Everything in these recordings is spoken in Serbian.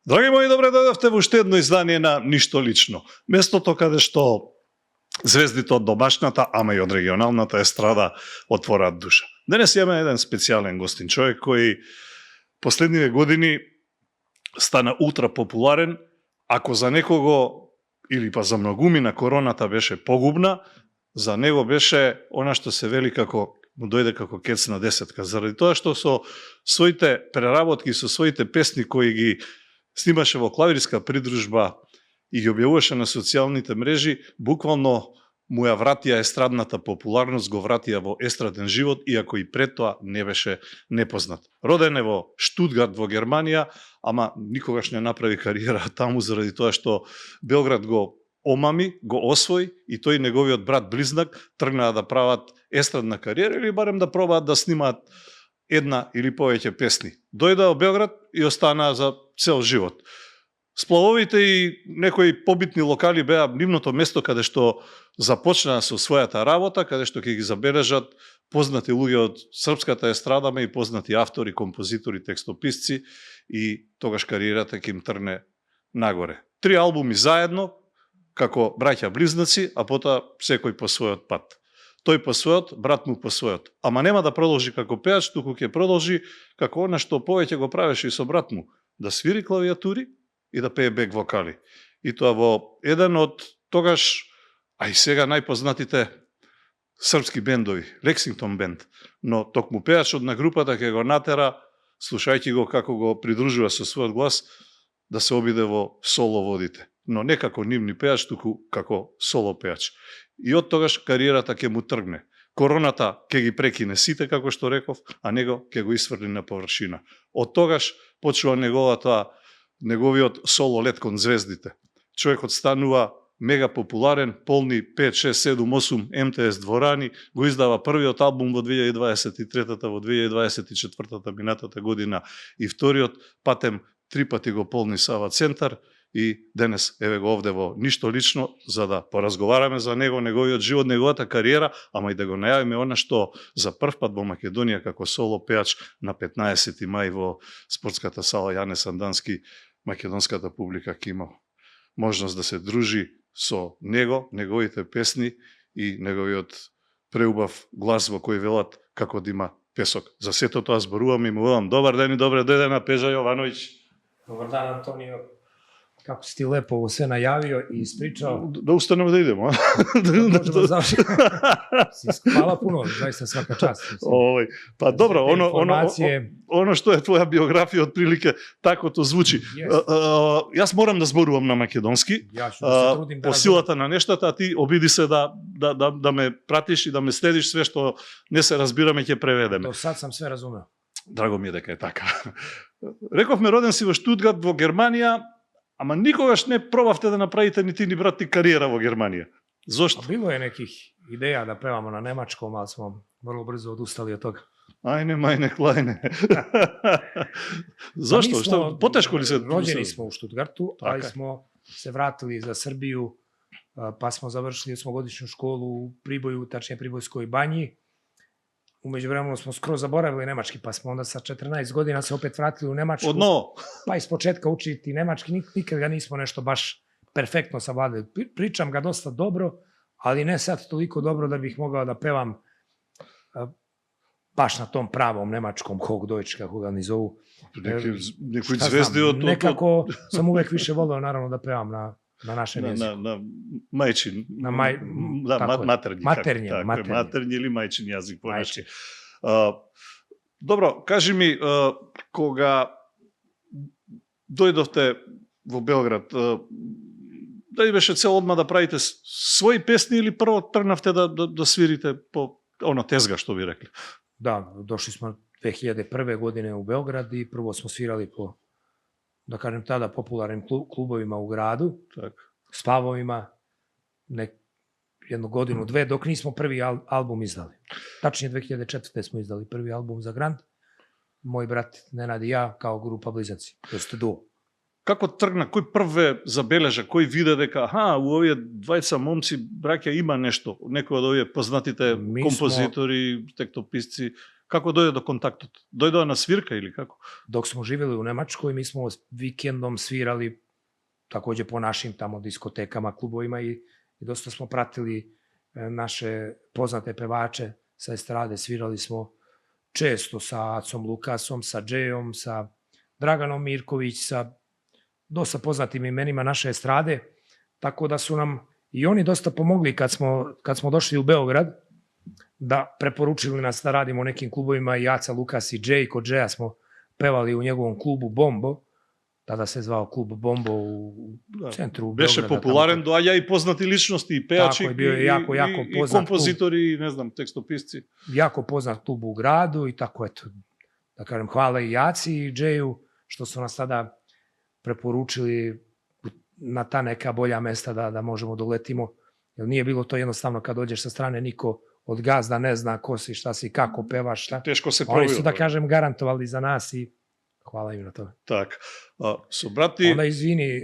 Драги мои, добре дојдовте во уште едно издание на Ништо лично. Местото каде што звездите од домашната, ама и од регионалната естрада отвораат душа. Денес имаме еден специјален гостин, човек кој последниве години стана ултра популарен. Ако за некого или па за многумина короната беше погубна, за него беше она што се вели како му дојде како кец на десетка, заради тоа што со своите преработки, со своите песни кои ги снимаше во клавирска придружба и ги објавуваше на социјалните мрежи, буквално му ја вратија естрадната популарност, го вратија во естраден живот, иако и пред тоа не беше непознат. Роден е во Штутгарт во Германија, ама никогаш не направи кариера таму заради тоа што Белград го омами, го освои и тој и неговиот брат близнак тргнаа да прават естрадна кариера или барем да пробаат да снимаат една или повеќе песни. Дојдаа во Белград и останаа за цел живот. Сплавовите и некои побитни локали беа нивното место каде што започнаа со својата работа, каде што ќе ги забележат познати луѓе од српската естрада, и познати автори, композитори, текстописци, и тогаш кариерата ќе им трне нагоре. 3 албуми заедно, како браќа близнаци, а потоа секој по својот пат. Тој по својот, брат му по својот. Ама нема да продолжи како пеач, туку ќе продолжи како она што повеќе го правеше и со брат му, да свири клавиатури и да пее бек вокали. И тоа во еден од тогаш, а и сега најпознатите српски бендови, Лексингтон бенд. Но токму пеачот на групата ќе го натера, слушајќи го како го придружува со својот глас, да се обиде во соло водите. Но не како нивни пеач, туку како соло пеач. И од тогаш кариерата ќе му тргне. Короната ќе ги прекине сите, како што реков, а него ќе го исфрли на површина. Од тогаш почува неговиот соло лет кон звездите. Човекот станува мега популарен, полни 5, 6, 7, 8 МТС дворани, го издава првиот албум во 2023-та, во 2024-та минатата година и вториот, патем 3 пати го полни Сава Центар. И денес еве го овде во Ништо лично, за да поразговараме за него, неговиот живот, неговата кариера, ама и да го најавиме она што за прв пат во Македонија како соло пеач на 15 мај во спортската сала Јане Сандански, македонската публика ќе има можност да се дружи со него, неговите песни и неговиот преубав глас во кој велат како да има песок. За сето тоа зборувам и му велам добар ден и добре дојде на Пежа Јовановиќ. Добар дан, Антонио. Како си ти лепо во се најавио и испричао. Да устанеме да идемо, а? Можемо да завршиме. Хвала пуно, заista свака част. Па добро, оно што е твоја биографија отприлике такото звучи. Јас морам да зборувам на македонски. По силата на нештата, а ти обиди се да ме пратиш и да ме следиш, све што не се разбираме ќе преведеме. До сад сам све разумео. Драго ми е дека е така. Рековме, роден си во Штутгарт во Германија, ама никогаш не пробавте да направите ни ти ни брат ти кариера во Германија. Зошто? Било е неких идеја да певамо на немачком, ali смо врло брзо одустали од тога. Ајне, мајне, клајне. Зошто? Што потешко ли се? Роđeni smo u Štutgartu, ali smo se vratili za Srbiju, pa smo završili osmogodišnju školu u Priboju, tačnije Pribojskoj banji. Umeđu vremenu smo skroz zaboravili nemački, pa smo onda sa 14 godina se opet vratili u Nemačku. Odno. Pa iz početka učiti nemački, nikad ga nismo nešto baš perfektno savladali. Pričam ga dosta dobro, ali ne sad toliko dobro da bih mogao da pevam baš na tom pravom nemačkom Hochdeutsch, kako ga ni zovu. Nekoj zvezdi od... Nekako sam uvek više volio naravno da pevam na našem jeziku. Na мајчин. Матерњи или мајчин јазик понешки. Добро, кажи ми, кога дојдовте во Белград, дали беше цел одма да правите своји песни или прво тргнавте да свирите по она тезга, што ви рекли? Да, дошли смо 2001. godine u Beograd i prvo smo svirali po, da kažem tada, popularnim klubovima u gradu, spavovima, jednu godinu, dve, dok nismo prvi album izdali. Tačnije 2004. smo izdali prvi album za Grand, moj brat Nenad i ja kao grupa Blizanci, to ste duo. Како тргна, кој прве забележа, кој виде дека у овие двајца момци, браќа, има нешто, некој од овие познатите композитори, тектописци, Kako dođe do kontakta? Dođe na svirka ili kako? Dok smo živjeli u Nemačkoj, mi smo vikendom svirali takođe po našim tamo diskotekama, klubovima i dosta smo pratili naše poznate pevače sa estrade. Svirali smo često sa Acom Lukasom, sa Džejom, sa Draganom Mirković, sa dosta poznatim imenima naše estrade, tako da su nam i oni dosta pomogli kad smo došli u Beograd, da preporučili nas da radimo u nekim klubovima i Aca Lukas i Džej. Kod Džeja smo pevali u njegovom klubu Bombo, tada se zvao klub Bombo u centru Beograda. Beše popularen, a ja i poznati ličnosti, i pejači, i kompozitori, i ne znam, tekstopisci. Jako poznat klub u gradu i tako, eto, da kažem, hvala i Aci i Džeju što su nas tada preporučili na ta neka bolja mesta da možemo doletimo. Jer nije bilo to jednostavno kad dođeš sa strane, niko od gazda ne zna ko si, šta si, kako pevaš, šta. Teško se provio. Oni su, da kažem, garantovali za nas i hvala im na to. Tak. Su brati... Onda, izvini,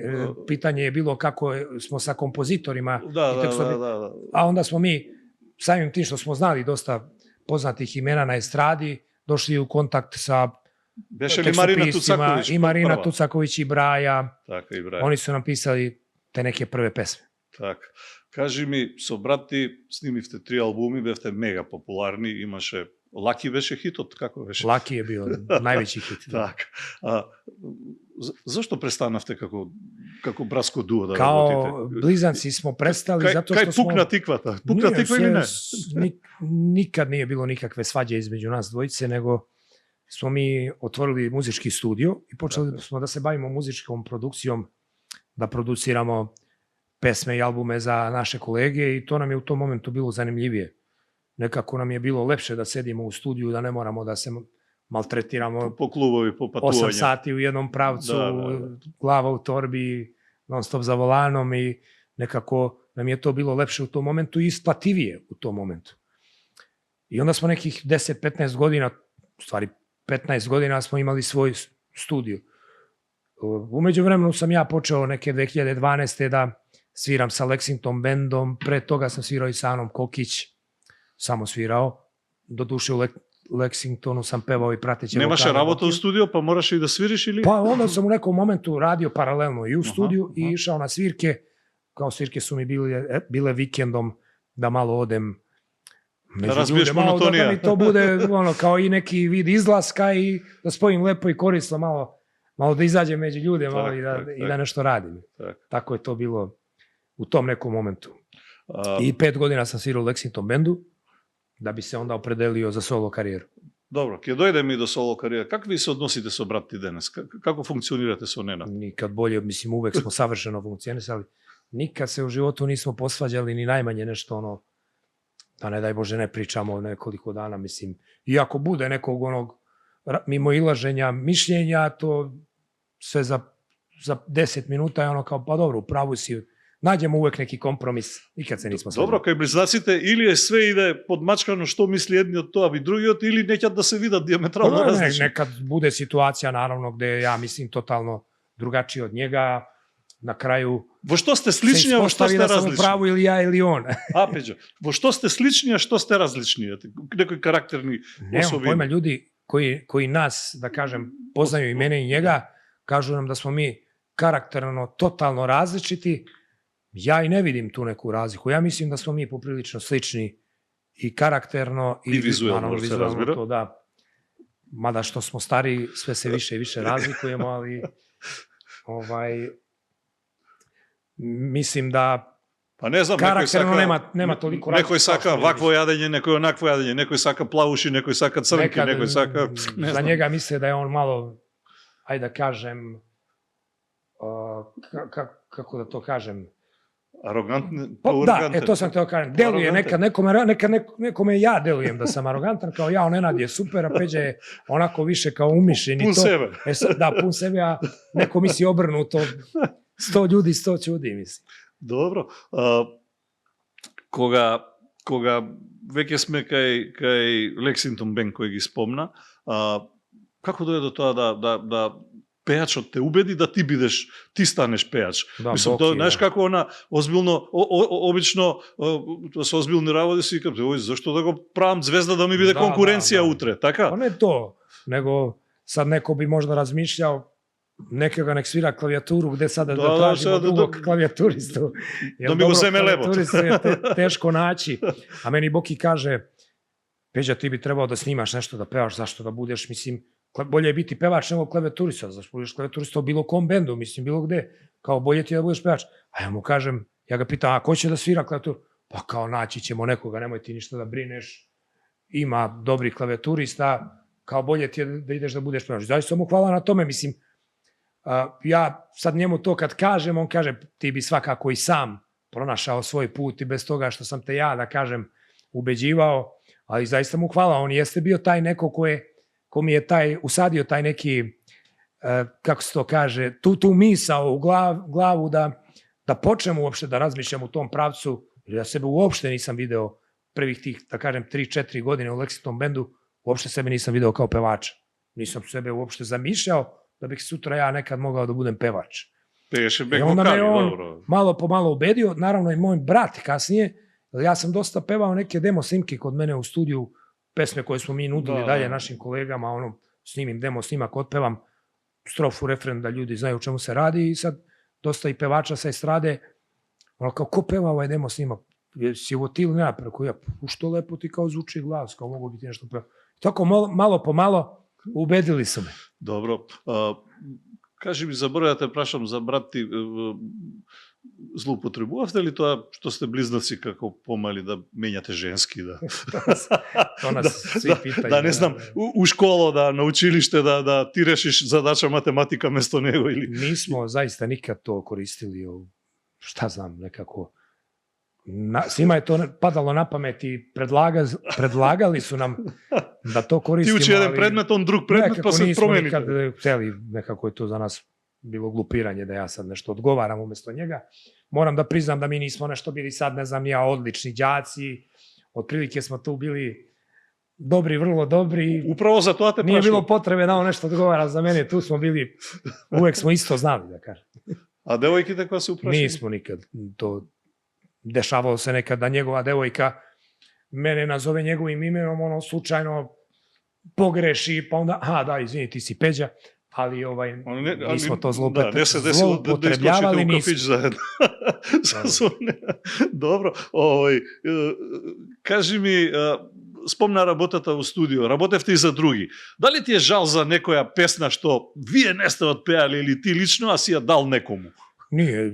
pitanje je bilo kako smo sa kompozitorima. Da. A onda smo mi, samim tim što smo znali dosta poznatih imena na estradi, došli u kontakt sa tekstopiscima, i Marina Tucaković i Braja. Tako, i Braja. Oni su nam pisali te neke prve pesme. Tak. Кажи ми, со брати, снимивте 3 албуми, бевте мега популарни, имаше... Лаки беше хитот, како беше? Лаки е бил највеќи хит. Так. Зашто престанавте како братско дуо да работите? Као близанци смо престали, затоа што смо... Кај пукна тиквата? Пукна тиква или не? Никад nije bilo nikakve svađe između nas dvojice, nego smo mi otvorili muzički studio i počeli smo da se bavimo muzičkom produkcijom, da produciramo pesme i albume za naše kolege i to nam je u tom momentu bilo zanimljivije. Nekako nam je bilo lepše da sedimo u studiju, da ne moramo da se maltretiramo po klubovi, po patuvanja. 8 sati u jednom pravcu, glava u torbi, non stop za volanom i nekako nam je to bilo lepše u tom momentu i isplativije u tom momentu. I onda smo nekih 10-15 godina, u stvari 15 godina smo imali svoj studio. Umeđu vremenu sam ja počeo neke 2012. da sviram sa Lexington bandom, pre toga sam svirao i sa Anom Kokić, samo svirao, doduše u Lexingtonu sam pevao i prateće vokale. Nemaše работа u studiju, pa moraš i da sviriš ili? Pa onda sam u nekom momentu radio paralelno i u studiju i išao na svirke, kao svirke su mi bile vikendom, da malo odem među ljude, malo da mi to bude kao i neki vid izlaska i da spojim lepo i korisno, malo da izađem među ljude malo i da nešto radim. Tako je to bilo u tom nekom momentu. I 5 godina sam svirao u Lexington bandu, da bi se onda opredelio za solo karijeru. Dobro, kada dojdemo i do solo karijera, kako vi se odnosite sa brati danas? Kako funkcionirate sa Nenad? Nikad bolje, mislim, uvek smo savršeno funkcionisali. Nikad se u životu nismo posvađali, ni najmanje nešto da ne daj Bože ne pričamo nekoliko dana, mislim. I ako bude nekog mimo ilaženja mišljenja, to sve za 10 minuta je kao, pa dobro, u pravu si, nađemo uvek neki kompromis, nikad se nismo svađali. Dobro, кај близнаците или je sve ide podmačkano što misli jedni od to, a vi drugi od, ili nećat da se vidat diametralno različno? Nekad bude situacija, naravno, gde ja mislim totalno drugačije od njega, na kraju vo što ste slični, a vo što ste da različni? sam u pravu ili ja ili on. Peđo, vo što ste slični, a što ste različni? Nekoj karakterni osobini? Nemam pojma, ljudi koji nas, da kažem, poznaju i mene i njega, kažu nam da smo mi karakterno totalno različiti. Ja i ne vidim tu neku razliku. Ja mislim da smo mi poprilično slični i karakterno i vizualno to da. Mada što smo stari, sve se više i više razlikujemo, ali mislim da pa ne znam, karakterno nema toliko razlika. Nekoj saka ovakvo jadenje, nekoj onakvo jadenje, nekoj saka plavuši, nekoj saka crnke, nekoj saka... Za njega misle da je on malo, ajde da kažem, kako da to kažem, arogantan? Da, to sam htio kažem. Deluje nekad nekome ja delujem da sam arogantan, kao ja, Nenad je super, a Peđa je onako više kao umišljen. Pun sebe. Da, pun sebe, a neko misli obrnuto. 100 ljudi, 100 čudi, mislim. Dobro. Koga веќе сме кај Lexington Band кој ги спомна, како дојде до тоа да pejačот те убеди да ти станеш пејач. Да, Мислам, Боки, знаеш како она озбилно, обично со озбилни работи си викам, ој, зашто да го правам звезда да ми биде конкуренција утре, така? Па не то, него sad neko bi možda razmišljao nekoga nek svira klavijaturu gde sada da tražimo drugog klavijaturistu. Da mi go zeme lebo. Klavijaturistu je teško naći. A meni Boki kaže, Peđa, ti bi trebao da snimaš nešto, da pevaš, zašto da budeš, mislim, bolje je biti pevač nego klavijaturista, zašto budeš klavijaturista u bilo kom bendu, mislim, bilo gde, kao bolje ti da budeš pevač. A ja mu kažem, ja ga pitam, a ko će da svira klavijaturu? Pa kao naći ćemo nekoga, nemoj ti ništa da brineš, ima dobrih klavijaturista, kao bolje ti je da ideš da budeš pevač. Zaista mu hvala na tome, mislim, ja sad njemu to kad kažem, on kaže, ti bi svakako i sam pronašao svoj put i bez toga što sam te ja, da kažem, ubeđivao, ali zaista mu hvala, on jeste bio taj neko ko mi je usadio taj neki, kako se to kaže, tu misao u glavu da počnem uopšte da razmišljam u tom pravcu, jer ja sebe uopšte nisam video prvih tih, da kažem, 3-4 godine u Lexington bandu, uopšte sebe nisam video kao pevača. Nisam sebe uopšte zamišljao da bih sutra ja nekad mogao da budem pevač. I onda me on malo po malo ubedio, naravno i moj brat kasnije, ja sam dosta pevao neke demo snimke kod mene u studiju, pesme koje smo mi nudili dalje našim kolegama, snimim demo snimak, otpevam strofu, refren, da ljudi znaju o čemu se radi i sad dosta i pevača sa estrade, ono kao, ko peva ovaj demo snimak? Si ovo ti ili ne? Preko ja, što lepo ti kao zvuči glas, kao mogu biti nešto peva. Tako malo po malo ubedili su me. Dobro. Кажи ми, заборја те прашам за брат ти, злоупотребувавте ли тоа што сте близнаци како помали да менјате женски? To nas svi pitaju. Да, не знам, у школа, на училиште, да ти решиш задача математика место него или... Nismo zaista nikad to koristili, šta znam, nekako... Svima je to padalo na pamet i predlagali su nam da to koristimo. Ti uči jedan predmet, on drug predmet, pa se promeni. Nekako nismo nikad hteli, nekako je to za nas bilo glupiranje da ja sad nešto odgovaram umesto njega. Moram da priznam da mi nismo nešto bili sad, ne znam, ja odlični đaci, otprilike smo tu bili dobri, vrlo dobri. Upravo za to te prašam. Nije bilo potrebe da on nešto odgovara za mene, tu smo bili, uvek smo isto znali, da kažem. A devojkite koja se uprašali? Nismo nikad to... Dešavalo se nekad da njegova devojka mene nazove njegovim imenom, slučajno pogreši, pa onda, da, izvini, ti si Peđa, ali nismo to zloupotrebljavali. Da kafić zajedno. Dobro. Кажи ми, спомна работата во студио, работевте и за други. Дали ти е жал за некоја песна што вие не сте отпеали или ти лично, а си ја дал некому? Nije,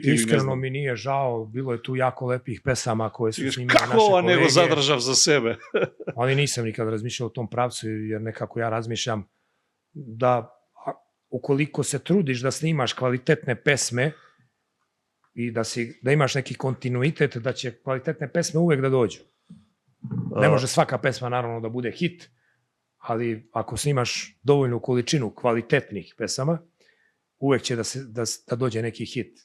iskreno mi nije žao, bilo je tu jako lepih pesama koje su snimili naše kolege. Kako ova nego zadržav za sebe? Ali nisam nikad razmišljao o tom pravcu, jer nekako ja razmišljam da ukoliko se trudiš da snimaš kvalitetne pesme i da imaš neki kontinuitet, da će kvalitetne pesme uvek da dođu. Ne može svaka pesma naravno da bude hit, ali ako snimaš dovoljnu količinu kvalitetnih pesama, uvek će da dođe neki hit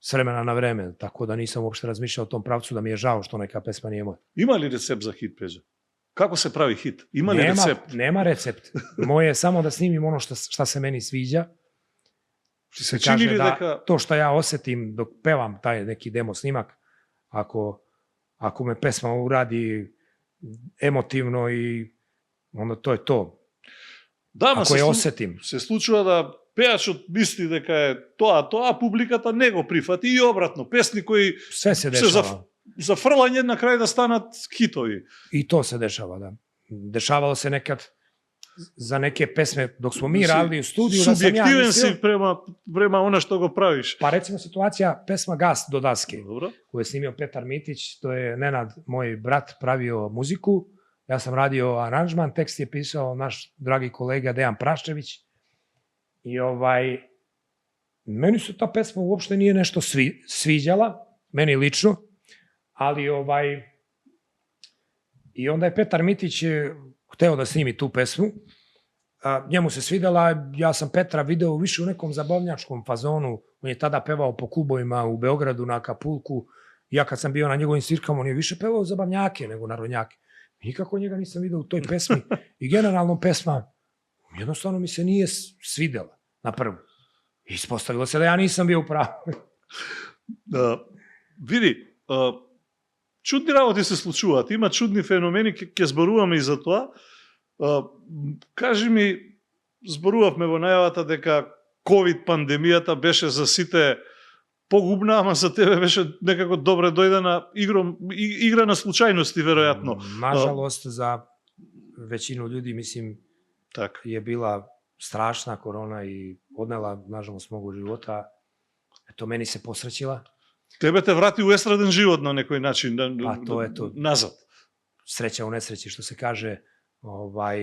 s vremena na vreme, tako da nisam uopšte razmišljao o tom pravcu da mi je žao što neka pesma nije moja. Ima li recept za hit, Peđa? Kako se pravi hit? Ima li recept? Nema recept. Moje je samo da snimim ono šta se meni sviđa. Se kaže da to što ja osetim dok pevam taj neki demo snimak, ako me pesma uradi emotivno i onda to je to. Ako je osetim. Se случува да пејачот мисли дека е тоа, а публиката не го прифати и обратно. Песни кои се за фрлање на крај да станат хитови. И то се дешава, да. Дешавало се некад за неке песме, док смо ми радили у студију, да сам ја мислил... си према она што го правиш. Па рецимо ситуација, песма Гас до даске, која е снимио Петар Митиć, то е Nenad, мој брат, правио музику, ja sam radio aranžman, tekst je pisao naš dragi kolega Dejan Praščević i meni se ta pesma uopšte nije nešto sviđala, meni lično, ali i onda je Petar Mitić hteo da snimi tu pesmu, njemu se svidela, ja sam Petra video više u nekom zabavljačkom fazonu, on je tada pevao po klubovima u Beogradu na Acapulku, ja kad sam bio na njegovim svirkama, on je više pevao zabavnjake nego narodnjake. Nikako njega nisam vidio u toj pesmi i generalno pesma jednostavno mi se nije svidela na prvu. Ispostavilo se da ja nisam bio u pravu. Види, чудни работи се случуваат, има чудни феномени, ќе зборуваме и за тоа. Кажи ми, зборувавме во најавата дека ковид пандемијата беше за сите погубна, ама за тебе беше некако добре дојдена игра на случајности, веројатно. Nažalost, za većinu ljudi, mislim, Так. je bila strašna korona i odnela, nažalost, mnogo života. Eto, meni se posrećila. Тебе те врати у естраден живот на некој начин, to je to. назад. Sreća u nesreći, što se kaže.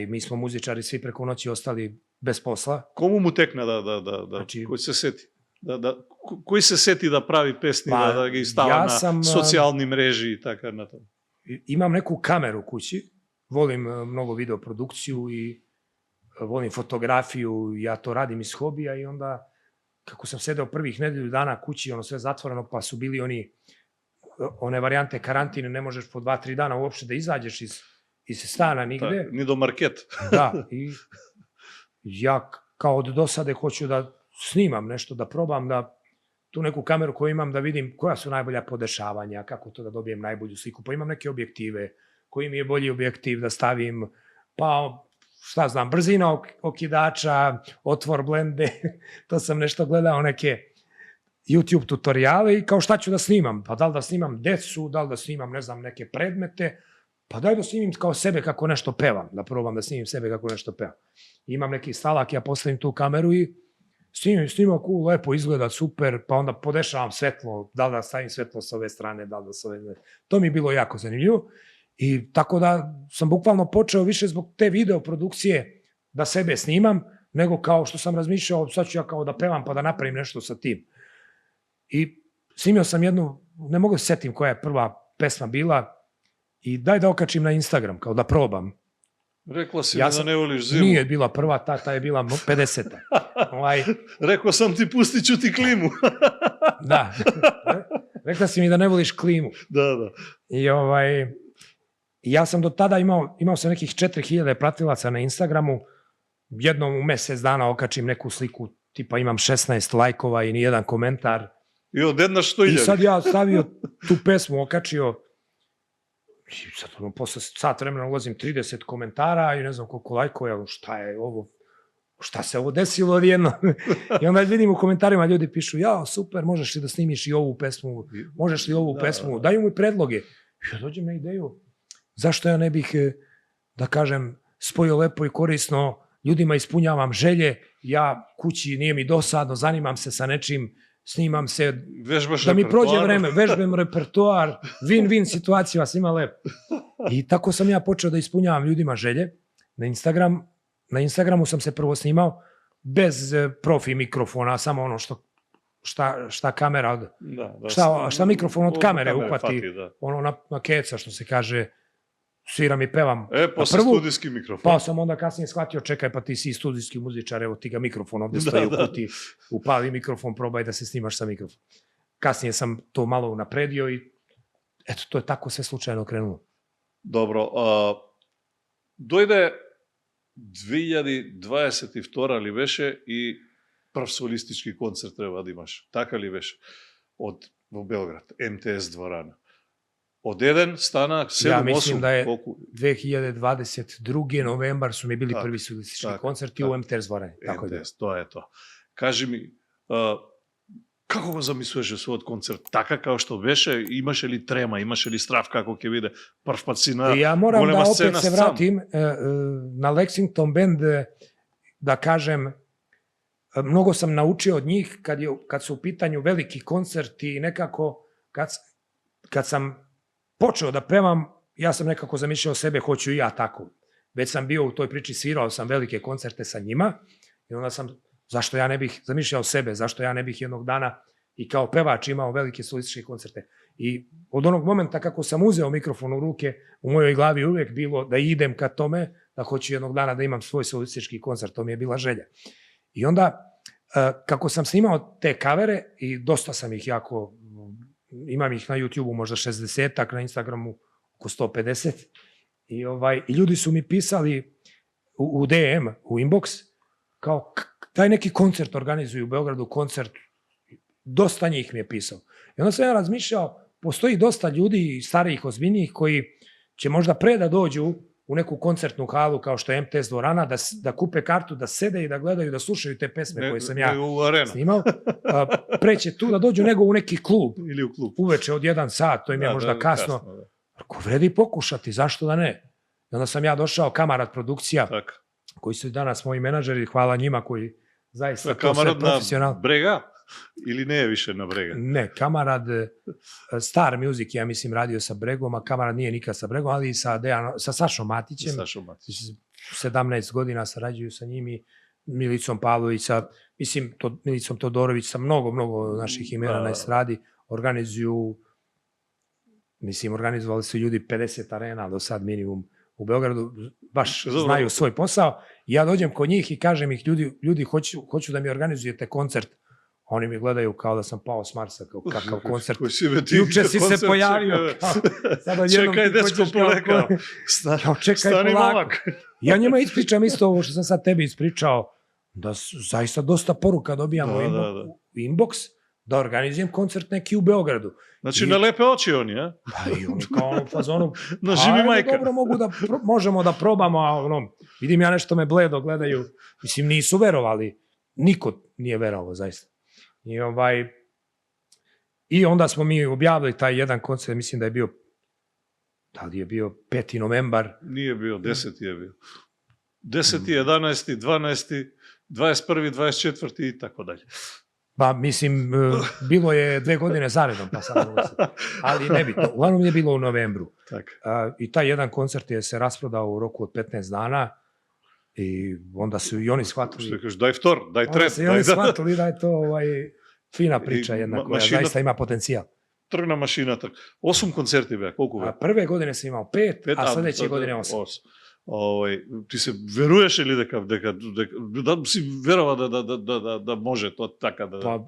Mi smo muzičari svi preko noći ostali bez posla. Кому му текна Значи, кој се сети? Кој се сети да прави песни, Па, да ги става ја на сам, социјални мрежи и така натаму? Imam neku kameru kući, volim mnogo videoprodukciju i volim fotografiju, ja to radim iz hobija i onda kako sam sedeo prvih nedelju dana kući, ono sve zatvoreno, pa su bili one varijante karantine, ne možeš po 2-3 dana uopšte da izađeš iz stana nigde. Ni do market. Da, i ja kao od dosade hoću da snimam nešto, da probam da tu neku kameru koju imam da vidim koja su najbolja podešavanja, kako to da dobijem najbolju sliku, pa imam neke objektive, koji mi je bolji objektiv da stavim, pa šta znam, brzina okidača, otvor blende, to sam nešto gledao, neke YouTube tutoriale i kao šta ću da snimam, pa da li da snimam decu, da li da snimam, ne znam, neke predmete, pa daj da snimim kao sebe kako nešto pevam, da probam da snimim sebe kako nešto pevam. Imam neki stalak, ja postavim tu kameru i snimam cool, lepo izgleda, super, pa onda podešavam svetlo, da li da stavim svetlo s ove strane, da li da s ove strane. To mi je bilo jako zanimljivo. I tako da sam bukvalno počeo više zbog te videoprodukcije da sebe snimam, nego kao što sam razmišljao, sad ću ja kao da pevam pa da napravim nešto sa tim. I snimio sam jednu, ne mogu se setim koja je prva pesma bila, i daj da okačim na Instagram, kao da probam. Rekla si mi da ne voliš zimu. Nije bila prva, ta je bila 50-ta. Rekao sam ti, pustit ću ti klimu. Da. Rekla si mi da ne voliš klimu. Da. I ja sam do tada imao sam nekih 4000 pratilaca na Instagramu, jednom u mesec dana okačim neku sliku, tipa imam 16 lajkova i nijedan komentar. I odjedna što ide. I sad ja stavio tu pesmu, okačio, i sad posle sat vremena ulazim 30 komentara i ne znam koliko lajkova, šta je ovo, šta se ovo desilo odjedno. I onda vidim u komentarima ljudi pišu, ja, super, možeš li da snimiš i ovu pesmu, možeš li ovu pesmu, daju mi predloge. Ja dođem na ideju, zašto ja ne bih, da kažem, spojio lepo i korisno, ljudima ispunjavam želje, ja kući nije mi dosadno, zanimam se sa nečim, snimam se, da mi prođe vreme, vežbem repertoar, win-win situacija, svima lepo. I tako sam ja počeo da ispunjavam ljudima želje. Na Instagramu sam se prvo snimao bez profi mikrofona, samo ono šta kamera, šta mikrofon od kamere uhvati, ono na keca, što se kaže, sviram i pevam. Posle studijski mikrofon. Pa sam onda kasnije shvatio, čekaj, pa ti si studijski muzičar, evo ti ga mikrofon ovde stoji u kuti, upali mikrofon, probaj da se snimaš sa mikrofon. Kasnije sam to malo unapredio i eto, to je tako sve slučajno krenulo. Dobro, dojde 2022 ли беше и прв солистички концерт треба да имаш. Така ли беше? Во Белград, МТС дворана. Од еден стана 7-8. Ja mislim da je 2022. novembar su mi bili prvi solistički koncerti u MTS dvorani. MTS, тоа е тоа. Кажи ми, како го замислуваше својот концерт? Така како што беше? Имаше ли трема, имаше ли страв како ќе биде? Прв пат си на голема сцена. Ja moram da opet se vratim na Lexington Band, da kažem, mnogo sam naučio od njih kad su u pitanju veliki koncerti i nekako kad sam počeo da pevam, ja sam nekako zamišljao sebe, hoću i ja tako. Već sam bio u toj priči, svirao sam velike koncerte sa njima i onda sam, zašto ja ne bih zamišljao sebe, zašto ja ne bih jednog dana i kao pevač imao velike solističke koncerte. I od onog momenta kako sam uzeo mikrofon u ruke, u mojoj glavi uvijek bilo da idem ka tome, da hoću jednog dana da imam svoj solistički koncert, to mi je bila želja. I onda, kako sam snimao te kavere, i dosta sam ih jako, imam ih na YouTube-u možda 60-ak, na Instagramu oko 150, i ljudi su mi pisali u DM, u inbox, kao taj neki koncert organizuju u Beogradu, koncert, dosta njih mi je pisao. I onda sam ja razmišljao, postoji dosta ljudi, starijih, ozbiljnijih, koji će možda pre da dođu u neku koncertnu halu kao što je MTS dvorana, da kupe kartu, da sede i da gledaju, da slušaju te pesme koje sam ja snimao. Pre će tu da dođu nego u neki klub. Ili u klub. Uveče od 1 sat, to im je možda kasno. Ako vredi pokušati, zašto da ne? I onda sam ja došao, Kamarat produkcija, koji su danas moji menadžeri, hvala njima koji zaista to sve profesionalno. Kamarat na Brega? Ili ne je više na Brega? Ne, Kamarad, Star Music, ja mislim, radio sa Bregom, a Kamarad nije nikad sa Bregom, ali i sa Sašom Matićem. 17 godina sarađuju sa njim i Milicom Pavlović, Milicom Todorović, sa mnogo naših imena na estradi, organizovali su ljudi 50 arena do sad minimum u Beogradu, baš znaju svoj posao. Ja dođem kod njih i kažem ih, ljudi, hoću da mi organizujete koncert. Oni mi gledaju kao da sam pao s Marsa, kao kakav koncert. Juče si se pojavio. Čekaj, dečko polekao. Stani momak. Ja njima ispričam isto ovo što sam sad tebi ispričao, da zaista dosta poruka dobijamo u inbox, da organizujem koncert neki u Beogradu. Znači, na lepe oči oni, a? Pa i oni kao ono fazonu, na živi majka. Dobro, možemo da probamo, a vidim ja nešto me bledo gledaju. Mislim, nisu verovali. Niko nije verovao, zaista. I onda smo mi objavili taj jedan koncert, mislim da je bio, da li je bio 5. novembar? Nije bio, 10. je bio. 10. 11. 12. 21. 24. i tako dalje. Pa mislim, bilo je 2 godine zaredom, pa sad mogu se. Ali ne bi to. Uglavnom je bilo u novembru. I taj jedan koncert je se rasprodao u roku od 15 dana i onda su i oni shvatili... Što kažeš, daj vtor, daj tret. Onda su i oni shvatili da je to fina priča jedna koja zaista ima potencijal. Trgna mašina. 8 koncerti, koliko je? Prve godine sam imao 5, a sledeće godine 8. Ti se veruješ ili da si verovao da može to tako da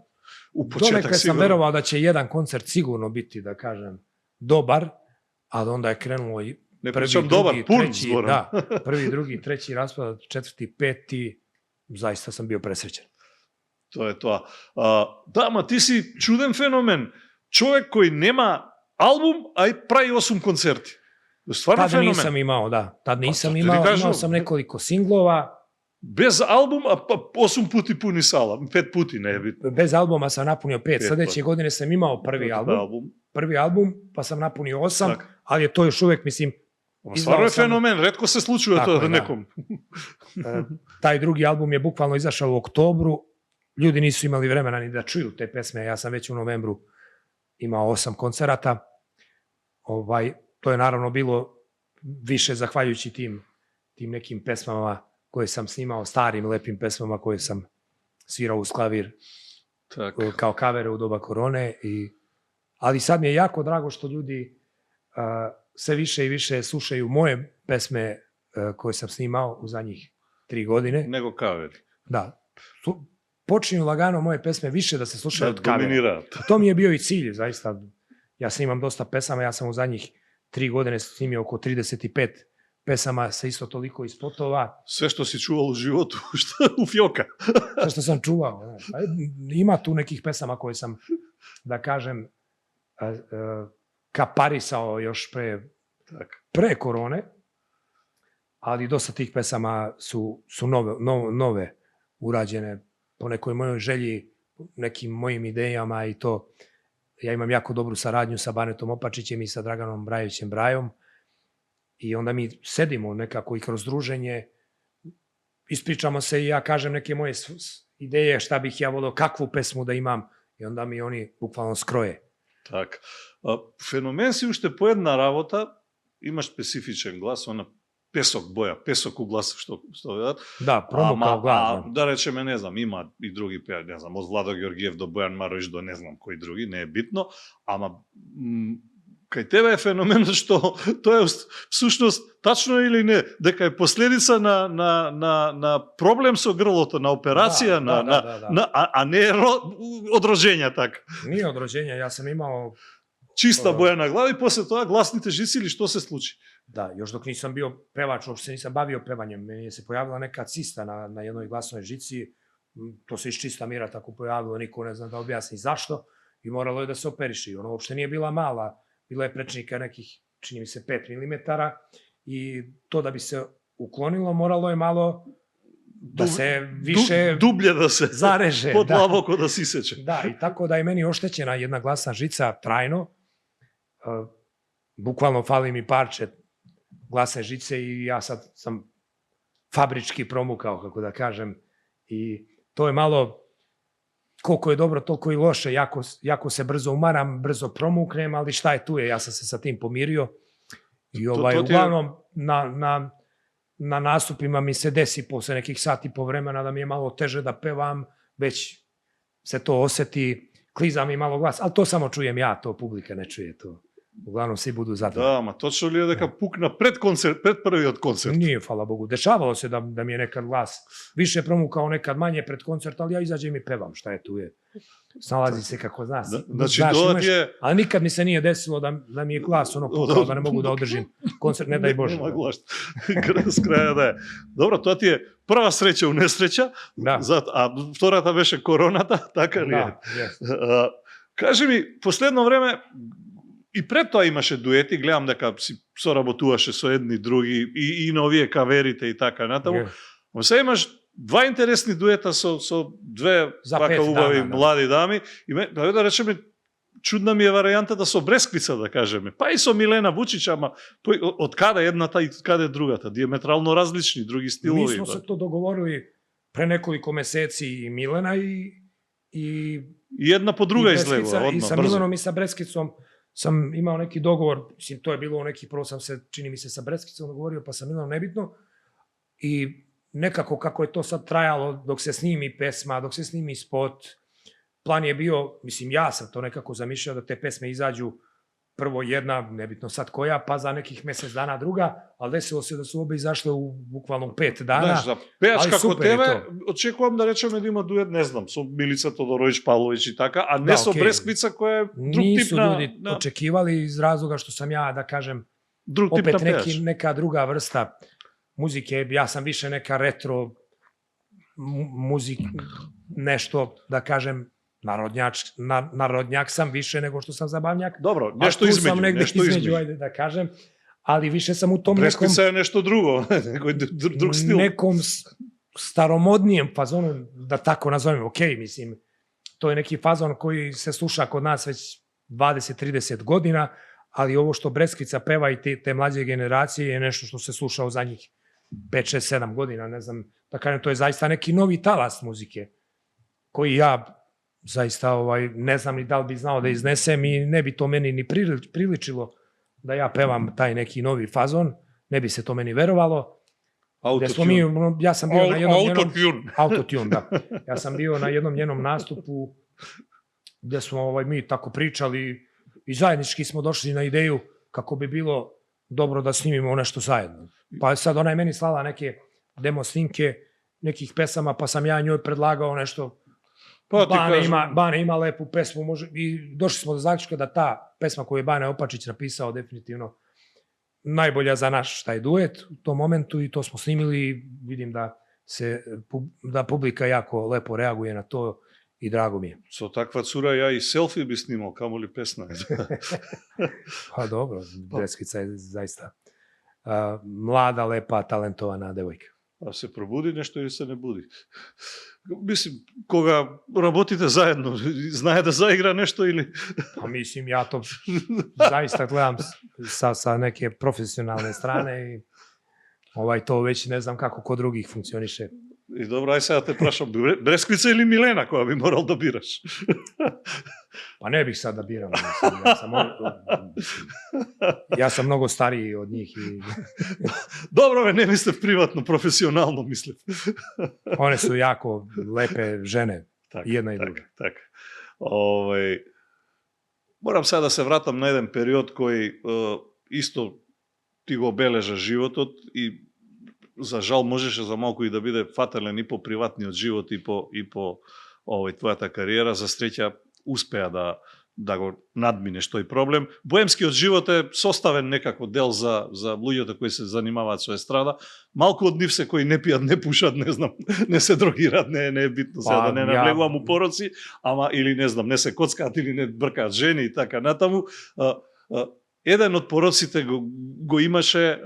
u početak sigurno? Donekle sam verovao da će jedan koncert sigurno biti, da kažem, dobar, ali onda je krenulo i prvi, drugi, treći, prvi, drugi, treći raspad, 4., 5. zaista sam bio presrećen. To je to. Dama, ti si čuden fenomen. Čovjek koji nema album, a i pravi 8 koncerti. Tada nisam imao, Tad nisam imao sam nekoliko singlova. Bez albuma, a 8 puti puni sala. 5 puti, ne je bitno. Bez albuma sam napunio 5. Sljedeće godine sam imao prvi album, pa sam napunio 8, ali je to još uvek, mislim... Stvarno je fenomen, retko se slučuje to nekom. Taj drugi album je bukvalno izašao u oktobru. Ljudi nisu imali vremena ni da čuju te pesme. Ja sam već u novembru imao 8 koncerata. To je naravno bilo više zahvaljujući tim nekim pesmama koje sam snimao, starim, lepim pesmama koje sam svirao uz klavir kao kavere u doba korone. Ali sad mi je jako drago što ljudi sve više i više slušaju moje pesme koje sam snimao u zadnjih 3 godine. Nego kaveri. Da. Počinju lagano moje pesme više da se slušaju od kavera. To mi je bio i cilj, zaista. Ja snimam dosta pesama, ja sam u zadnjih 3 godine snimio oko 35 pesama sa isto toliko i spotova. Sve što si čuvao u životu, u fjoka. Sve što sam čuvao. Ima tu nekih pesama koje sam, da kažem, kaparisao još pre korone, ali dosta tih pesama su nove urađene po nekoj mojoj želji, nekim mojim idejama i to. Ja imam jako dobru saradnju sa Banetom Opačićem i sa Draganom Brajevićem Brajom i onda mi sedimo nekako i kroz druženje, ispričamo se i ja kažem neke moje ideje, šta bih ja volio, kakvu pesmu da imam i onda mi oni bukvalno skroje. Tak. Fenomen si уште по една работа, имаш специфичен глас, она песок боја, песок у глас, што ведат. Да, промокал глас. Да речеме, не знам, има и други пејачи, не знам, од Владо Георгиев до Бојан Мароиш до не знам кои други, не е битно, ама кај тебе е феномен што тоа е всушност тачно или не, дека е последица на проблем со грлото, на операција, а не од роđења така. Не од роđења, ја сам имао чиста боја на глава и после тоа гласните жици или што се случи? Da, još dok nisam bio pevač, uopšte se nisam bavio pevanjem, meni je se pojavila neka cista na jednoj glasnoj žici, to se iz čista mira tako pojavilo, niko ne zna da objasni zašto, i moralo je da se operiše. I ono uopšte nije bila mala, bila je prečnika nekih, čini mi se, 5 mm, i to da bi se uklonilo, moralo je malo da se više dublje da se zareže. pod lavoko da se iseče. Da, i tako da je meni oštećena jedna glasna žica trajno. Bukvalno fali mi parče glasne žice i ja sad sam fabrički promukao, kako da kažem. I to je malo, koliko je dobro, toliko i loše. Jako se brzo umaram, brzo promuknem, ali šta je tu je, ja sam se sa tim pomirio. I uglavnom na nastupima mi se desi posle nekih sati po vremena da mi je malo teže da pevam, već se to oseti, kliza mi malo glas, ali to samo čujem ja, to publika ne čuje to. Uglavnom svi budu zadovoljni. Da, ma točno li je neka pukna pred prvi od koncerta? Nije, hvala Bogu. Dešavalo se da mi je nekad glas više promukao, nekad manje pred koncert, ali ja izađem i pevam, šta je tu je. Snalazi se kako zna. Znači, dodat je... Ali nikad mi se nije desilo da mi je glas ono pukao, da ne mogu da održim koncert, ne daj Bože. Nema glašta. S kraja da je. Dobro, to ti je prva sreća u nesreća, a vtorata беше короната, така ли е? Да, Кажи ми, последно време, и пред тоа имаше дуети, гледам дека си соработуваше со едни други, и на овие каверите и така натаму. Но сега имаш два интересни дуета со две вака убави млади дами, и да речеме, чудна ми е варијантата со Бресквица, да кажеме. Па и со Милена Вучич, ама од каде едната и каде другата? Диаметрално различни, други стилови. Mi smo se to dogovorili pre nekoliko meseci, i Milena i jedna po druga izgleda, odmah, i sa Milenom i sa Breskvicom sam imao neki dogovor, mislim, to je bilo neki, prvo sam se, čini mi se, sa Breskvicom dogovorio, pa sa Milenom nebitno, i nekako kako je to sad trajalo dok se snimi pesma, dok se snimi spot, plan je bio, mislim, ja sam to nekako zamišljao da te pesme izađu prvo jedna, nebitno sad koja, pa za nekih mesec dana druga, ali desilo se da su obe izašle u bukvalno 5 dana. Знаеш, за пејач како тебе, очекувам да речеме да има дует, не знам, со Милица Тодоровиќ Павловиќ и така, а не со Бресквица која е друг тип на... Nisu ljudi očekivali iz razloga što sam ja, da kažem, друг тип на opet neka druga vrsta muzike, ja sam više neka retro muzik, nešto, da kažem, narodnjak sam više nego što sam zabavnjak. Dobro, nešto između, ajde da kažem, ali više sam u tom Breskvica je nešto drugo, drug stil. Nekom staromodnijem fazonu, da tako nazovem, mislim, to je neki fazon koji se sluša kod nas već 20-30 godina, ali ovo što Breskvica peva i te mlađe generacije je nešto što se sluša u zadnjih 5-6-7 godina, ne znam, da kažem, to je zaista neki novi talas muzike, koji ja zaista ne znam ni da li bi znao da iznesem i ne bi to meni ni priličilo da ja pevam taj neki novi fazon, ne bi se to meni verovalo. Autotune. Ja sam bio na jednom Autotune, da. Ja sam bio na jednom njenom nastupu gde smo mi tako pričali i zajednički smo došli na ideju kako bi bilo dobro da snimimo nešto zajedno. Pa sad ona je meni slala neke demo snimke nekih pesama, pa sam ja njoj predlagao nešto. Bane ima lepu pesmu i došli smo do zaključka da ta pesma koju je Bane Opačić napisao definitivno najbolja za naš taj duet u tom momentu i to smo snimili i vidim da publika jako lepo reaguje na to i drago mi je. Со таква цура ја и селфи би снимал, камо ли песна. Pa dobro, Breskvica je zaista mlada, lepa, talentovana devojka. А се пробуди нешто или се не буди? Мислим, кога работите заедно, знае да заигра нешто или... Pa mislim, ja to zaista gledam sa neke profesionalne strane i to već ne znam kako kod drugih funkcioniše. И добро, ај сега те прашам, Бресквица или Милена, која би морал да бираш? Pa ne bih sad da biram, ja sam mnogo stariji od njih. Dobro, ne mislim privatno, profesionalno mislim. One su jako lepe žene, jedna i druga. Така. Морам сега да се вратам на еден период кој исто ти го обележа животот и за жал можеше за малку и да биде фатален и по приватниот живот и по твојата кариера. За среќа успеа да го надминеш тој проблем. Боемскиот живот е составен некако дел за луѓето кои се занимаваат со естрада. Малку од нив се кои не пијат, не пушат, не знам, не се дрогираат, не е битно сега да не навлегувам у пороци, ама или не знам, не се коцкаат или не бркаат жени и така натаму. Еден од пороците го имаше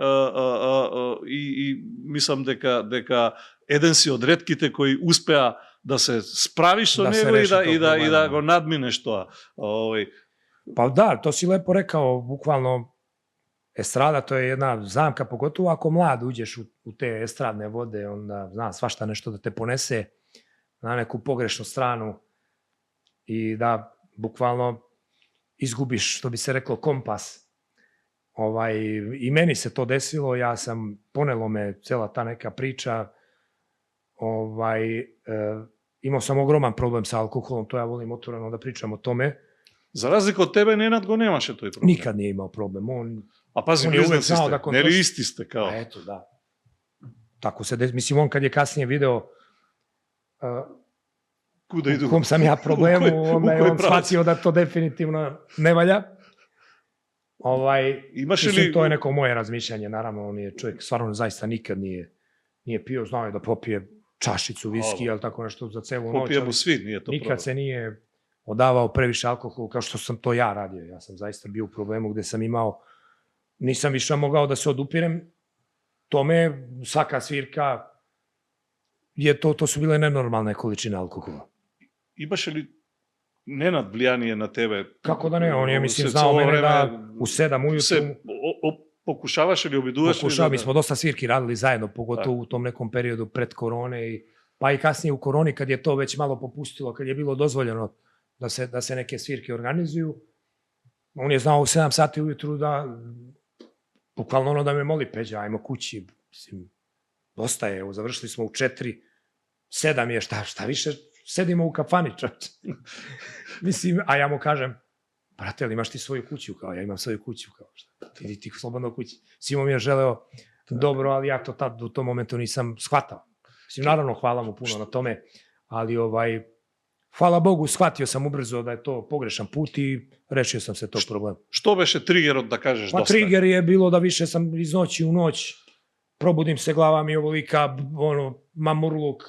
и мислам дека еден си од ретките кои успеа да се справиш со него и да го надминеш тоа. Па да, to si lepo rekao, bukvalno estrada to je jedna zamka, pogotovo ako mlad uđeš u te estradne vode, onda zna svašta nešto da te ponese na neku pogrešnu stranu i da bukvalno izgubiš, što bi se reklo, kompas. I meni se to desilo, ponelo me cela ta neka priča, imao sam ogroman problem sa alkoholom, to ja volim otvoreno da pričam o tome. За разлика од тебе, Ненад го немаше тој проблем. Никад не имao problem. А пази, близнаци сте, нели исти сте као? Ето, да. Tako se mislim, on kad je kasnije video Куда иду? U kom sam ja problemu, onda je on shvatio da to definitivno ne valja. Mislim, to je neko moje razmišljanje, naravno, on je čovjek, stvarno zaista nikad nije pio, znao je da popije čašicu viski, ili tako nešto za celu noć. Popijemo svi, nije to problem. Nikad se nije odavao previše alkoholu, kao što sam to ja radio. Ja sam zaista bio u problemu gde sam nisam više mogao da se odupirem tome, svaka svirka, to su bile nenormalne količine alkohola. Имаше ли Ненад влијание на тебе? Како да не, он je, mislim, znao mene da u 7 ujutru... Pokušavaš ili obiduješ? Pokušao, mi smo dosta svirki radili zajedno, pogotovo u tom nekom periodu pred korone, pa i kasnije u koroni, kad je to već malo popustilo, kad je bilo dozvoljeno da se neke svirke organizuju. On je znao u 7 sati ujutru da, bukvalno ono da me moli, Peđa, ajmo kući, mislim, dosta je, završili smo u 4, 7 je, šta više, sedimo u kafani, čovječe. Mislim, a ja mu kažem, brate, ali imaš ti svoju kuću? Kao, ja imam svoju kuću, kao, šta? Idi ti slobodno kući. Simo mi je želeo dobro, ali ja to tad u tom momentu nisam shvatao. Mislim, naravno, hvala mu puno na tome, ali hvala Bogu, shvatio sam ubrzo da je to pogrešan put i rešio sam se tog problema. Što beše triggerot da kažeš dosta? Pa trigger je bilo da više sam iz noći u noć, probudim se, glava mi ovolika, mamurluk,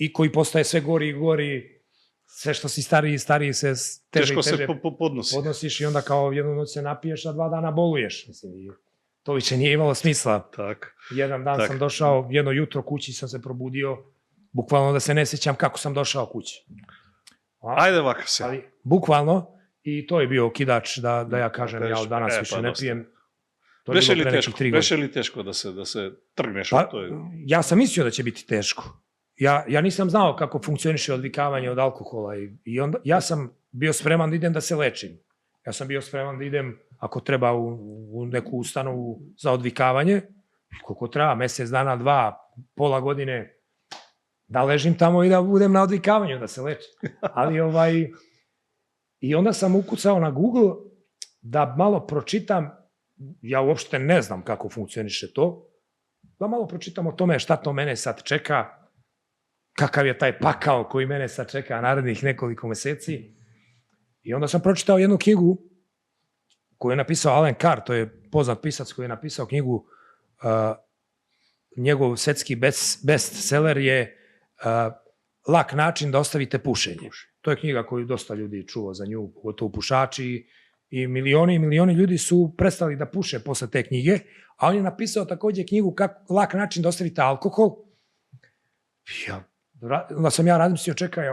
i koji postaje sve gori i gori, sve što si stariji i stariji se teže i teže se podnosiš i onda kao jednu noć se napiješ, a 2 dana boluješ. Mislim, to više nije imalo smisla. Jedan dan sam došao, jedno jutro kući sam se probudio, bukvalno da se ne sjećam kako sam došao kući. Ajde vaka se. Ali, bukvalno, i to je bio okidač da ja kažem, ja od danas više ne pijem. Beše li teško da se trgneš od toj? Ja sam mislio da će biti teško. Ja nisam znao kako funkcioniše odvikavanje od alkohola i onda ja sam bio spreman da idem da se lečim. Ja sam bio spreman da idem, ako treba, u neku ustanovu za odvikavanje, koliko treba, mesec dana, 2, pola godine, da ležim tamo i da budem na odvikavanju, da se lečim. Ali i onda sam ukucao na Google da malo pročitam, ja uopšte ne znam kako funkcioniše to, da malo pročitam o tome šta to mene sad čeka, kakav je taj pakao koji mene sad čeka narednih nekoliko meseci. I onda sam pročitao jednu knjigu koju je napisao Alan Carr, to je poznat pisac koji je napisao knjigu, njegov svetski bestseller je Lak način da ostavite pušenje. To je knjiga koju dosta ljudi čuo za nju, pogotovo pušači, i milioni ljudi su prestali da puše posle te knjige, a on je napisao takođe knjigu Lak način da ostavite alkohol. Onda sam ja razmislio, čekaj,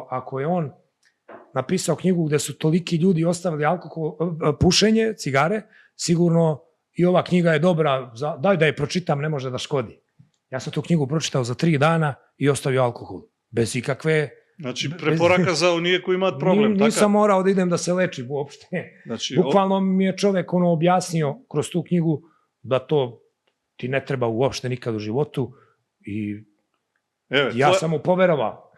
ako je on napisao knjigu gde su toliki ljudi ostavili alkohol, pušenje, cigare, sigurno i ova knjiga je dobra, daj da je pročitam, ne može da škodi. Ja sam tu knjigu pročitao za 3 dana i ostavio alkohol. Bez ikakve... Znači, preporaka za onije koji imaju problem. Nisam morao da idem da se lečim uopšte. Bukvalno mi je čovek objasnio kroz tu knjigu da to ti ne treba uopšte nikad u životu i ja sam mu poverovao.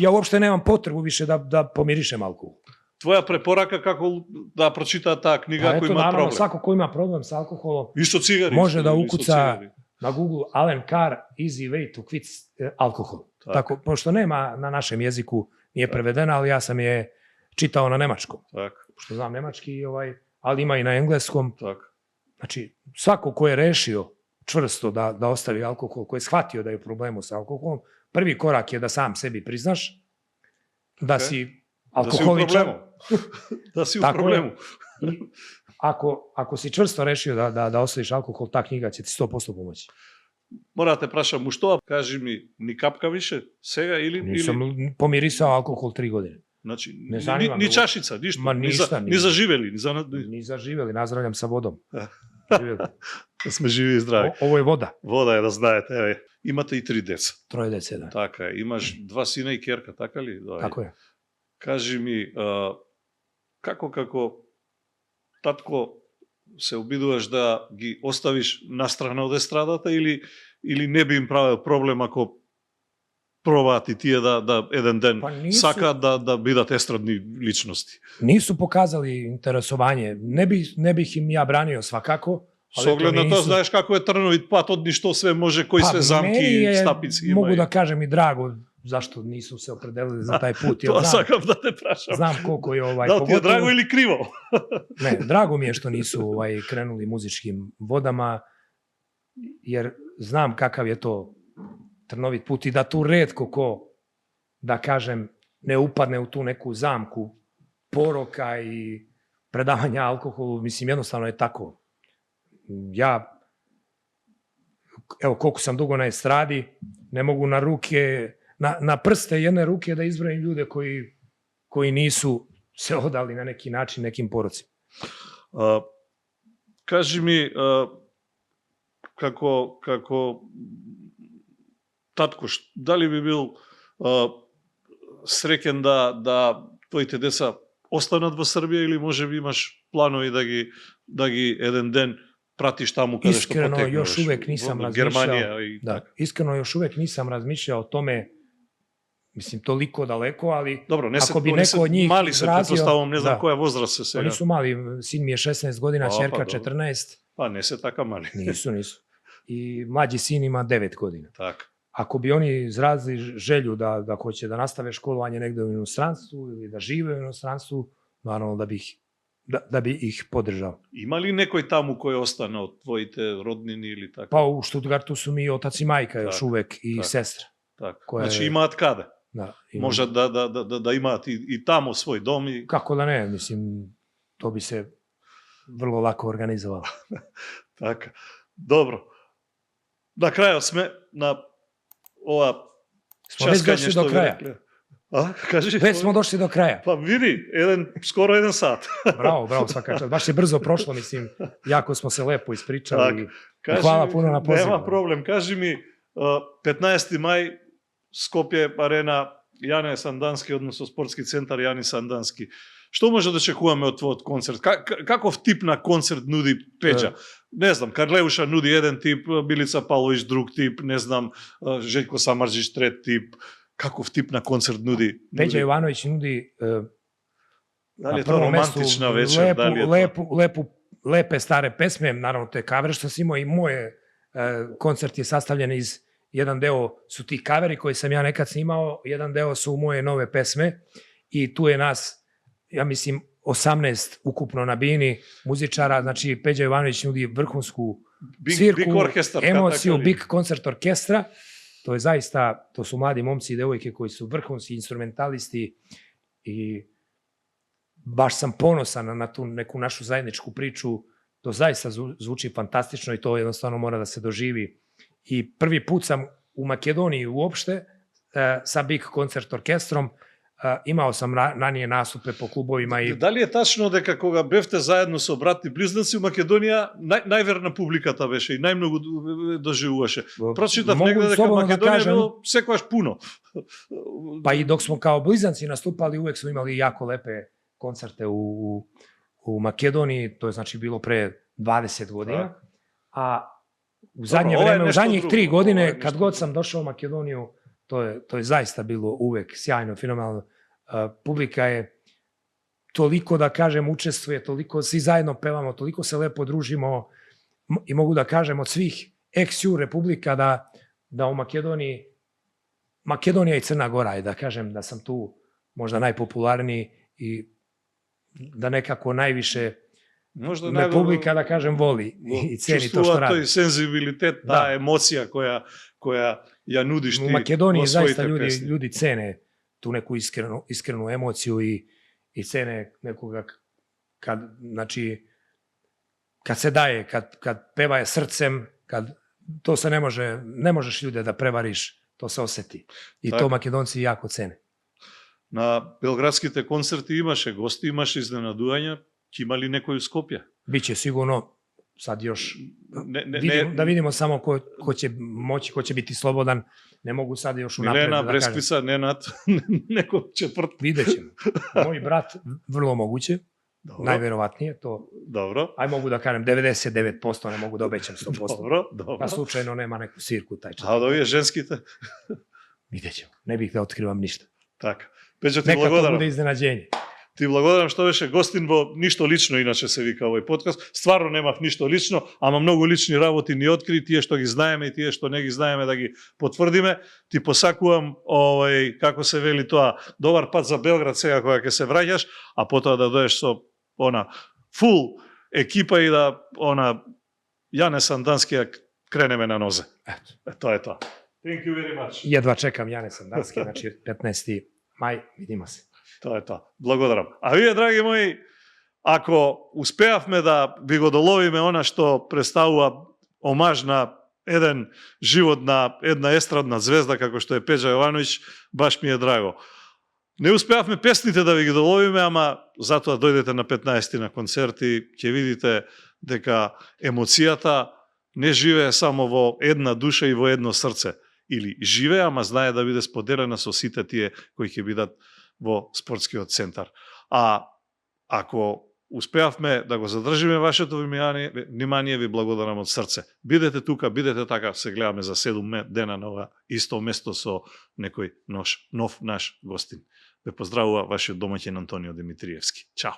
Ja uopšte nemam potrebu više da pomirišem alkohol. Tvoja preporaka kako da pročita ta knjiga koji ima problem? Naravno, svako ko ima problem sa alkoholom cigari, može da ukuca na Google Alan Carr Easy Way to Quit Alcohol. Tako, pošto nema na našem jeziku, nije prevedena, ali ja sam je čitao na nemačkom. Tak, Pošto znam nemački, ali ima i na engleskom. tak. Znači, svako ko je rešio čvrsto da ostavi alkohol, ko je shvatio da je u problemu sa alkoholom, prvi korak je da sam sebi priznaš da si alkoholičar. Da si u Tako problemu. je. Ako si čvrsto rešio da ostaviš alkohol, ta knjiga će ti 100% pomoći. Morate prašam, što? Kaži mi, ni kapka više svega ili... Nisam pomirisao alkohol 3 godine. Znači, Ne zanima me ni čašica, ništa. Ma ništa. Ni zaživeli. Ni zaživeli, nazdravljam sa vodom. Živjeli. Da sme živi i zdravi. Ovo je voda. Voda je, da znajete. Evo, imate i 3 deca. 3 dece, da. Така е. Имаш 2 сина и керка, така ли? Tako je. Кажи ми, како татко се обидуваш да ги оставиш настрана од естрадата или не би им правил проблем ако пробаат и тие да еден ден сакаат да бидат естрадни личности? Nisu pokazali interesovanje. Ne bih im ja branio svakako. С оглед на тоа, знаеш како е трновит пат, од ништо све може, кои све замки, стапици има. Mogu da kažem i drago zašto nisu se opredelili za taj put. Тоа сакам да те прашам. Znam koliko je Да ти е драго или криво? Ne, drago mi je što nisu krenuli muzičkim vodama, jer znam kakav je to trnovit put i da tu retko ko, da kažem, ne upadne u tu neku zamku poroka i predavanja alkoholu, mislim, jednostavno je tako. Ja, evo koliko sam dugo na estradi, ne mogu na ruke, na prste jedne ruke da izbrojim ljude koji nisu se odali na neki način nekim porocima. Кажи ми, како татко, дали би бил среќен да твоите деца останат во Србија или можеби имаш планови да ги еден ден pratиш tamo kada što potekneš. Iskreno, još uvek nisam razmišljao. Germanija i tako. Iskreno, još uvek nisam razmišljao o tome, mislim, toliko daleko, ali dobro, ako bi neko od njih mali se, izrazio... pretpostavljam, ne znam koja возраст se Oni su mali, sin mi je 16 godina, ćerka 14. Pa ne se taka mali. Nisu. I mlađi sin ima 9 godina. Tak. Ako bi oni izrazili želju da hoće da nastave školovanje negde u inostranstvu ili da žive u inostranstvu, naravno da bi ih podržao. Ima li nekoj tamo koji ostane od tvojite rodnini ili tako? Pa u Stuttgartu su mi otac i majka još uvek i sestra. Tako. Znači imaat kada? Da, može da imaat i tamo svoj dom? Kako da ne, mislim, to bi se vrlo lako organizovalo. Tako. Dobro. Na kraju sme na ova časkanje što bi rekli. Već smo došli do kraja. Pa vidi, skoro 1 sat. Bravo, svaka čast. Baš je brzo prošlo, mislim, jako smo se lepo ispričali. Hvala puno na pozivu. Nema problem. Kaži mi, 15. maj, Skopje arena, Jane Sandanski, odnosno sportski centar Jani Sandanski. Što može da očekujeme od tvojeg koncert? Kakov tip na koncert nudi Peđa? Ne znam, Karleuša nudi jedan tip, Bilica Pavlović drug tip, ne znam, Željko Samardžić tret tip. Kakov tip na koncert nudi? Peđa Jovanović nudi da li je to romantična večer? Lepe stare pesme, naravno to je kaver što sam imao i moje koncert je sastavljen iz, jedan deo su ti kaveri koji sam ja nekad snimao, jedan deo su moje nove pesme i tu je nas, ja mislim, 18 ukupno na bini muzičara, znači Peđa Jovanović nudi vrhunsku svirku, emociju, big koncert orkestra. To je zaista, to su mladi momci i devojke koji su vrhunski instrumentalisti i baš sam ponosan na tu neku našu zajedničku priču. To zaista zvuči fantastično i to jednostavno mora da se doživi. I prvi put sam u Makedoniji uopšte sa big koncert orkestrom. Imao sam ranije nastupe po klubovima. Da li je tačno дека кога бевте заедно со братни близнаци у Македонија, најверна публиката беше и најмногу доживуваше? Прочитав негде дека Македонија било секогаш пуно. Pa i dok smo kao blizanci nastupali, uvek smo imali jako lepe koncerte u Makedoniji, to je znači bilo pre 20 godina. A u zadnje vreme, u zadnjih 3 godine, kad god sam došao u Makedoniju, to je zaista bilo uvek sjajno, fenomenalno. Publika je toliko, da kažem, učestvuje, toliko svi zajedno pevamo, toliko se lepo družimo i mogu da kažem od svih ex-ju republika da u Makedonija i Crna Gora, i da kažem da sam tu možda najpopularniji i da nekako najviše Možda me publika, da kažem, voli i ceni to što radi. Čuствува тој сензибилитет, таа емоција која ја нудиш ти. U Makedoniji во zaista своите песни. ljudi cene tu neku iskrenu emociju i cene nekoga kad se daje, kad peva je srcem, to se ne možeš ljude da prevariš, to se oseti. I to Makedonci jako cene. На белградските концерти имаше гости, имаше изненадувања, ќе има ли некој у Скопје? Biće sigurno, sad još da vidimo samo ko će moći, ko će biti slobodan, ne mogu sad još unapred da Milena, kažem. Breskvica, Nenad, neko četvrt. Vidjet ćemo. Moj brat, vrlo moguće, najverovatnije, to, aj mogu da kažem 99%, ne mogu da obećam 100%. Dobro. Pa slučajno nema neku svirku taj četvrt. A od ovije ženskite? Vidjet ćemo, ne bih da otkrivam ništa. Така. Пеđo, ти Neka to благодарам. bude iznenađenje. Ти благодарам што беше гостин во Ништо лично, иначе се вика овој подкаст. Стварно немав ништо лично, ама многу лични работи ни откри, тие што ги знаеме и тие што не ги знаеме да ги потврдиме. Ти посакувам, како се вели тоа, добар пат за Белград сега кога ќе се враќаш, а потоа да доеш со фул екипа и да Јане Сандански кренеме на нозе. Тоа е тоа. Thank you very much. Jedva čekam Jane Sandanski, znači 15. maj, vidimo se. Тоа е тоа. Благодарам. А вие, драги мои, ако успеавме да ви го доловиме она што представува омаж на еден живот на една естрадна звезда како што е Пеđa Јовановиќ, баш ми е драго. Не успеавме песните да ви ги доловиме, ама затоа дојдете на 15 на концерти, ќе видите дека емоцијата не живее само во една душа и во едно срце. Или живее, ама знае да биде споделена со сите тие кои ќе бидат во спортскиот центар. А ако успеавме да го задржиме вашето внимание, ви благодарам од срце. Бидете тука, бидете така, се гледаме за 7 дена на ова исто место со некој нов наш гостин. Ве поздравува вашиот домаќин Антонио Димитриевски. Чао!